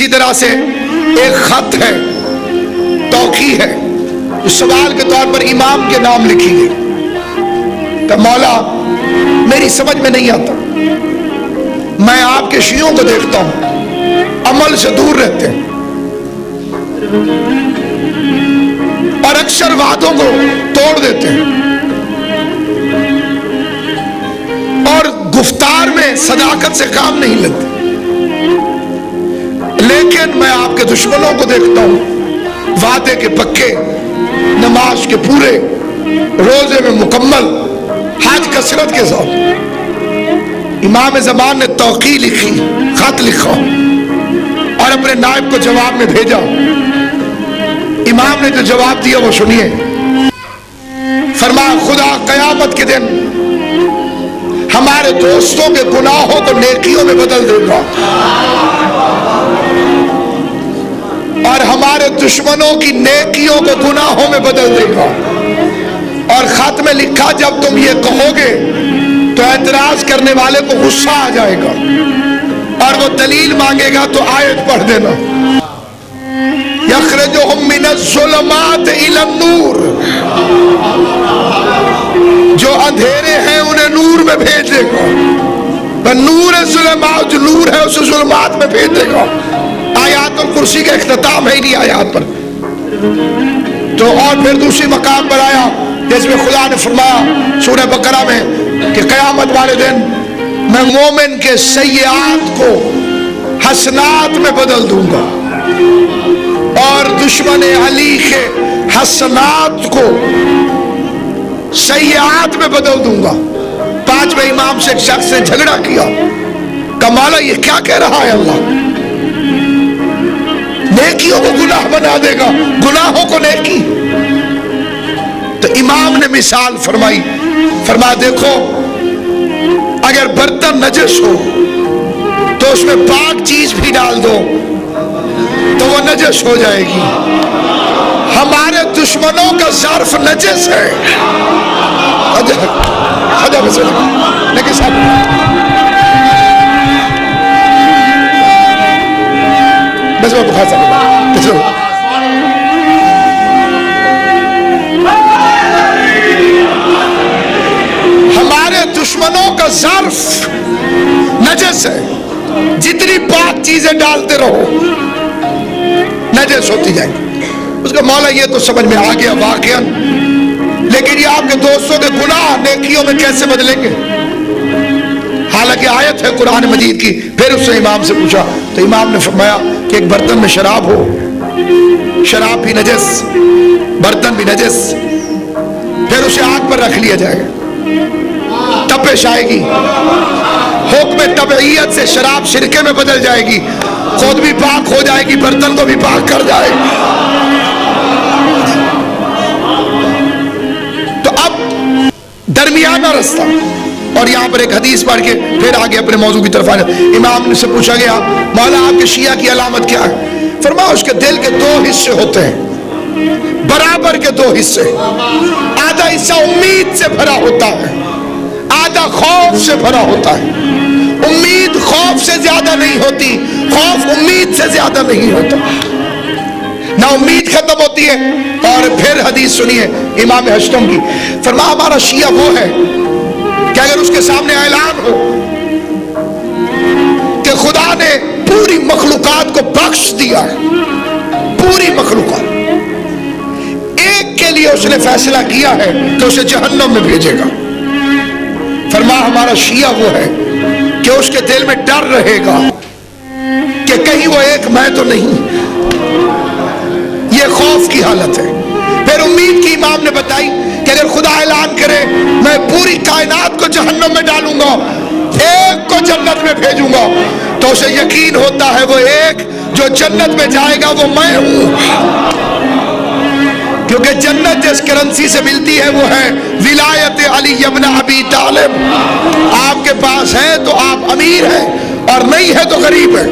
اسی طرح سے ایک خط ہے، توقیع ہے، سوال کے طور پر امام کے نام لکھی گئی کہ مولا میری سمجھ میں نہیں آتا، میں آپ کے شیعوں کو دیکھتا ہوں عمل سے دور رہتے ہیں اور اکثر وعدوں کو توڑ دیتے ہیں اور گفتار میں صداقت سے کام نہیں لیتے، لیکن میں آپ کے دشمنوں کو دیکھتا ہوں وعدے کے پکے، نماز کے پورے، روزے میں مکمل، حج کثرت کے ساتھ۔ امام زمان نے توقیع لکھی، خط لکھا اور اپنے نائب کو جواب میں بھیجا۔ امام نے جو جواب دیا وہ سنیے۔ فرمایا خدا قیامت کے دن ہمارے دوستوں کے گناہوں کو نیکیوں میں بدل دے گا اور ہمارے دشمنوں کی نیکیوں کو گناہوں میں بدل دے گا۔ اور خط میں لکھا جب تم یہ کہو گے تو اعتراض کرنے والے کو غصہ آ جائے گا اور وہ دلیل مانگے گا تو آیت پڑھ دینا، یخرجہم من الظلمات الی النور، جو اندھیرے ہیں انہیں نور میں بھیج دے گا، نور ظلمات، جو نور ہے اسے ظلمات میں بھیج دے گا۔ آیات الکرسی کا اختتام ہے انہی آیات پر۔ تو اور پھر دوسری مقام پر آیا جس میں خدا نے فرمایا سورہ بقرہ میں کہ قیامت والے دن میں مومن کے سیئات کو حسنات میں بدل دوں گا اور دشمن علی کے حسنات کو سیئات میں بدل دوں گا۔ پانچویں امام سے ایک شخص نے جھگڑا کیا کہ مولا یہ کیا کہہ رہا ہے اللہ، نیکیوں کو گناہ بنا دے گا، گناہوں کو نیکی۔ تو امام نے مثال فرمائی، فرمایا دیکھو اگر برتن نجس ہو تو اس میں پاک چیز بھی ڈال دو تو وہ نجس ہو جائے گی۔ ہمارے دشمنوں کا ظرف نجس ہے۔ لیکن صاحب بس میں بخار صاحب ہمارے دشمنوں کا ظرف نجس ہے، جتنی پاک چیزیں ڈالتے رہو نجس ہوتی جائیں گی۔ اس کا مولا یہ تو سمجھ میں آ گیا واقعاً، لیکن یہ آپ کے دوستوں کے گناہ نیکیوں میں کیسے بدلیں گے؟ حالانکہ آیت ہے قرآن مجید کی۔ پھر اس نے امام سے پوچھا تو امام نے فرمایا کہ ایک برتن میں شراب ہو، شراب بھی نجس، برتن بھی نجس، پھر اسے آگ پر رکھ لیا جائے، تپش آئے گی، حکم طبعیت سے شراب سرکے میں بدل جائے گی، خود بھی پاک ہو جائے گی، برتن کو بھی پاک کر جائے گی۔ تو اب درمیانہ رستہ، اور یہاں پر ایک حدیث پڑھ کے پھر آگے اپنے موضوع کی طرف آنے۔ امام سے پوچھا گیا مولا آپ کے شیعہ کی علامت کیا ہے؟ فرمایا اس کے دل کے دو حصے ہوتے ہیں، برابر کے دو حصے، آدھا حصہ امید سے بھرا ہوتا ہے، آدھا خوف سے بھرا ہوتا ہے۔ امید خوف سے زیادہ نہیں ہوتی، خوف امید سے زیادہ نہیں ہوتا، نہ امید ختم ہوتی ہے۔ اور پھر حدیث سنیے امام ہشتم کی، فرمایا ہمارا شیعہ وہ ہے کہ اگر اس کے سامنے اعلان ہو کہ خدا نے پوری مخلوقات کو بخش دیا ہے، پوری مخلوقات، ایک کے لیے اس نے فیصلہ کیا ہے تو اسے جہنم میں بھیجے گا۔ فرمایا ہمارا شیعہ وہ ہے کہ اس کے دل میں ڈر رہے گا کہ کہیں وہ ایک میں تو نہیں، یہ خوف کی حالت ہے۔ پھر امید کی امام نے بتائی کہ اگر خدا اعلان کرے میں پوری کائنات کو جہنم میں ڈالوں گا، ایک کو جنت میں بھیجوں گا، تو اسے یقین ہوتا ہے وہ ایک جو جنت میں جائے گا وہ میں ہوں، کیونکہ جنت جس کرنسی سے ملتی ہے وہ ہے ولایت علی ابن ابی طالب۔ آپ کے پاس ہے تو آپ امیر ہیں اور نہیں ہے تو غریب ہے۔